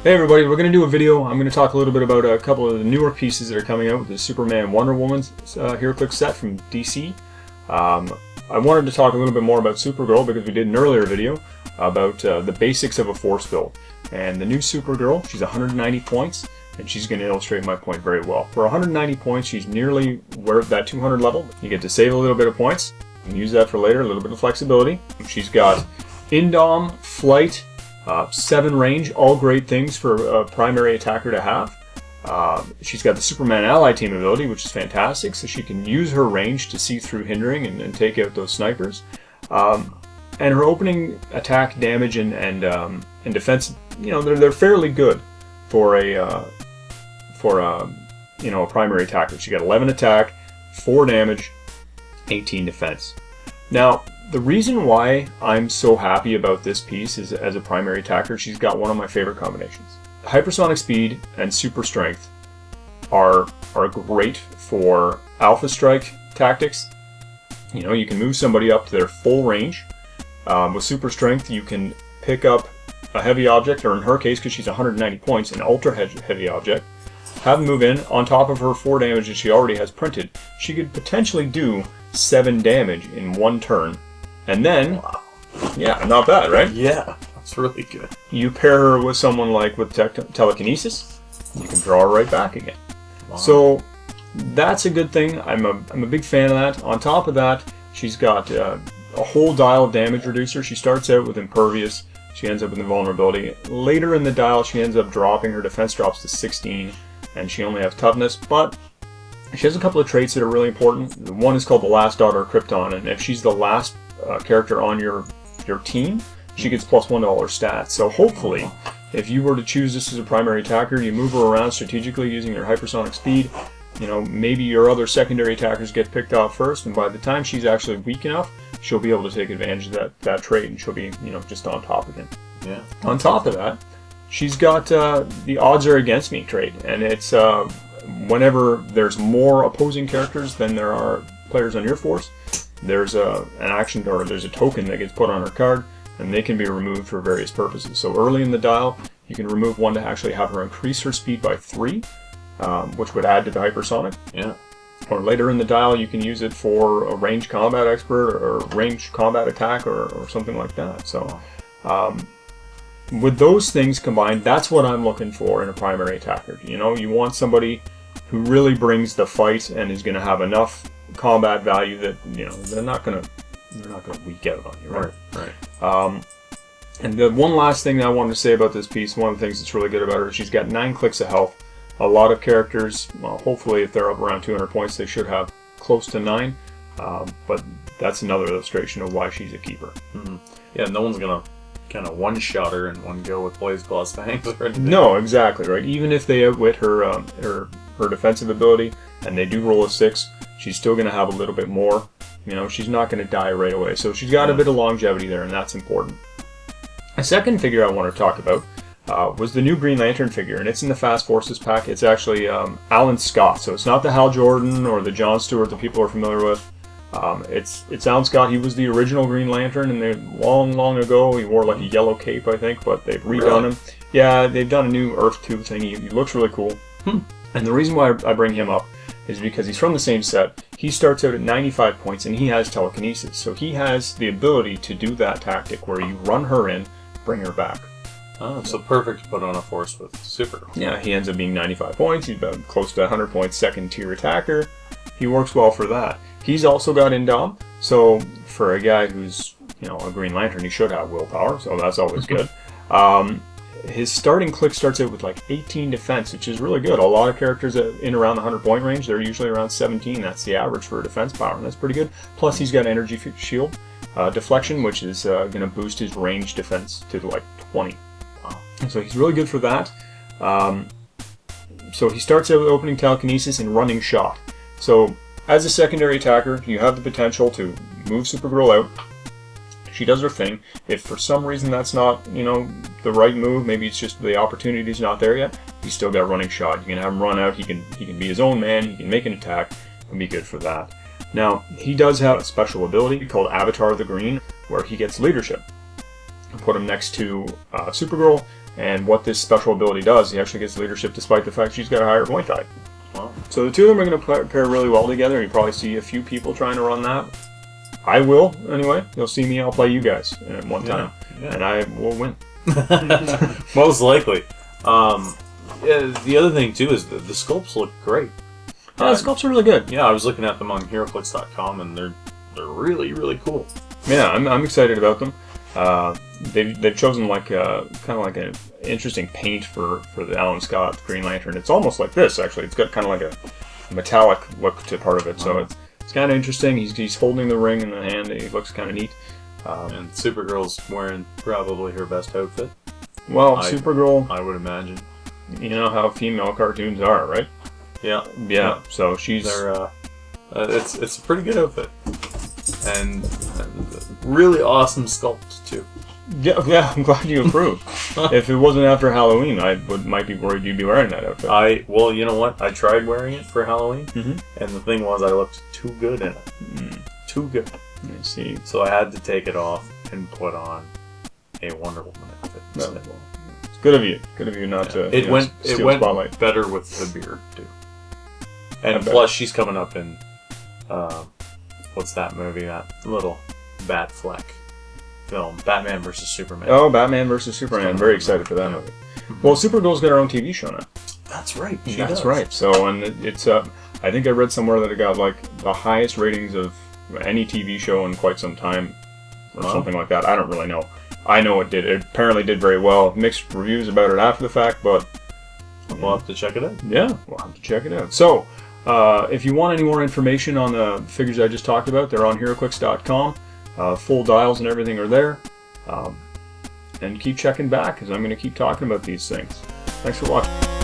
Hey everybody, we're going to do a video. I'm going to talk a little bit about a couple of the newer pieces that are coming out with the Superman Wonder Woman HeroClix set from DC. I wanted to talk a little bit more about Supergirl because we did an earlier video about the basics of a force build. And the new Supergirl, she's 190 points, and she's going to illustrate my point very well. For 190 points, she's nearly where that 200 level. You get to save a little bit of points. You can use that for later, a little bit of flexibility. She's got Indom, Flight, 7 range, all great things for a primary attacker to have. She's got the Superman Ally Team ability, which is fantastic, so she can use her range to see through hindering and take out those snipers. And her opening attack damage and defense, you know, they're fairly good for a primary attacker. She got 11 attack, 4 damage, 18 defense. Now, the reason why I'm so happy about this piece is, as a primary attacker, she's got one of my favorite combinations. Hypersonic speed and super strength are great for alpha strike tactics. You know, you can move somebody up to their full range. With super strength, you can pick up a heavy object, or in her case, because she's 190 points, an ultra heavy object. Have them move in. On top of her 4 damage that she already has printed, she could potentially do 7 damage in one turn. And then, wow. Yeah, not bad, right? Yeah, that's really good. You pair her with someone like with telekinesis, you can draw her right back again. Wow. So that's a good thing. I'm a big fan of that. On top of that, she's got a whole dial damage reducer. She starts out with impervious. She ends up with invulnerability. Later in the dial, she ends up dropping. Her defense drops to 16, and she only has toughness. But she has a couple of traits that are really important. One is called the Last Daughter of Krypton, and if she's the last character on your team, she gets +1 to all her stats. So hopefully, if you were to choose this as a primary attacker, you move her around strategically using your hypersonic speed. You know, maybe your other secondary attackers get picked off first, and by the time she's actually weak enough, she'll be able to take advantage of that trait, and she'll be, you know, just on top again. Yeah. On top of that, she's got the odds are against me trait, and it's whenever there's more opposing characters than there are players on your force, there's an action, or there's a token that gets put on her card, and they can be removed for various purposes. So early in the dial, you can remove one to actually have her increase her speed by 3, which would add to the hypersonic. Yeah. Or later in the dial, you can use it for a ranged combat expert or ranged combat attack or something like that. So with those things combined, that's what I'm looking for in a primary attacker. You know, you want somebody who really brings the fight and is going to have enough combat value that, you know, they're not going to weak out on you, right? Right. And the one last thing that I wanted to say about this piece, one of the things that's really good about her, she's got 9 clicks of health. A lot of characters, well, hopefully if they're up around 200 points, they should have close to 9. But that's another illustration of why she's a keeper. Mm-hmm. Yeah, no one's going to kind of one-shot her in one go with Blaze Blast Fangs or anything. No, exactly, right? Even if they outwit her defensive ability and they do roll a 6, she's still going to have a little bit more. You know, she's not going to die right away. So she's got a bit of longevity there, and that's important. A second figure I want to talk about was the new Green Lantern figure, and it's in the Fast Forces pack. It's actually Alan Scott, so it's not the Hal Jordan or the John Stewart that people are familiar with. It's Alan Scott. He was the original Green Lantern, and they long ago he wore like a yellow cape, I think, but they've redone him. Yeah, they've done a new Earth 2 thing. He looks really cool. And the reason why I bring him up is because he's from the same set. He starts out at 95 points, and he has telekinesis, so he has the ability to do that tactic where you run her in, bring her back. Oh, so perfect to put on a force with Supergirl. Yeah, he ends up being 95 points. He's about close to 100 points second tier attacker. He works well for that. He's also got Indom, so for a guy who's, you know, a Green Lantern, he should have willpower, so that's always good. His starting click starts out with like 18 defense, which is really good. A lot of characters in around the 100-point range, they're usually around 17. That's the average for defense power, and that's pretty good. Plus, he's got energy shield deflection, which is going to boost his range defense to like 20. So he's really good for that. So he starts out with opening telekinesis and running shot. So as a secondary attacker, you have the potential to move Supergirl out. She does her thing. If for some reason that's not, you know, the right move, maybe it's just the opportunity's not there yet, he's still got running shot. You can have him run out. He can be his own man. He can make an attack and be good for that. Now he does have a special ability called Avatar of the Green, where he gets leadership. Put him next to Supergirl, And what this special ability does, he actually gets leadership despite the fact she's got a higher point die. Wow. So the two of them are going to pair really well together. You probably see a few people trying to run that. I will, anyway. You'll see me, I'll play you guys at one time. Yeah. And I will win. Most likely. Yeah, the other thing, too, is the sculpts look great. Yeah, the sculpts are really good. Yeah, I was looking at them on HeroClix.com, and they're really, really cool. Yeah, I'm excited about them. They've chosen like kind of like an interesting paint for the Alan Scott Green Lantern. It's almost like this, actually. It's got kind of like a metallic look to part of it, so it's kind of interesting. He's holding the ring in the hand. He looks kind of neat. And Supergirl's wearing probably her best outfit. Well, Supergirl, I would imagine. You know how female cartoons are, right? Yeah. Yeah. So she's. It's a pretty good outfit, and really awesome sculpt too. Yeah. I'm glad you approved. If it wasn't after Halloween, might be worried you'd be wearing that outfit. Well, you know what? I tried wearing it for Halloween, Mm-hmm. and the thing was, I looked too good in it. Too good. I see. So I had to take it off and put on a Wonder Woman outfit. It's good of you. Good of you not to. It went spotlight. better with the beard too. And plus, she's coming up in what's that movie? That little Batfleck film, Batman vs Superman. Oh, Batman vs Superman! I'm very excited for that movie. Well, Supergirl's got her own TV show now. That's right. That's right. So, and it's I think I read somewhere that it got like the highest ratings of any TV show in quite some time, or something like that. I don't really know. I know it did. It apparently did very well. Mixed reviews about it after the fact, but we'll have to check it out. Yeah, we'll have to check it out. So, if you want any more information on the figures I just talked about, they're on HeroClix.com. Full dials and everything are there. And keep checking back, because I'm going to keep talking about these things. Thanks for watching.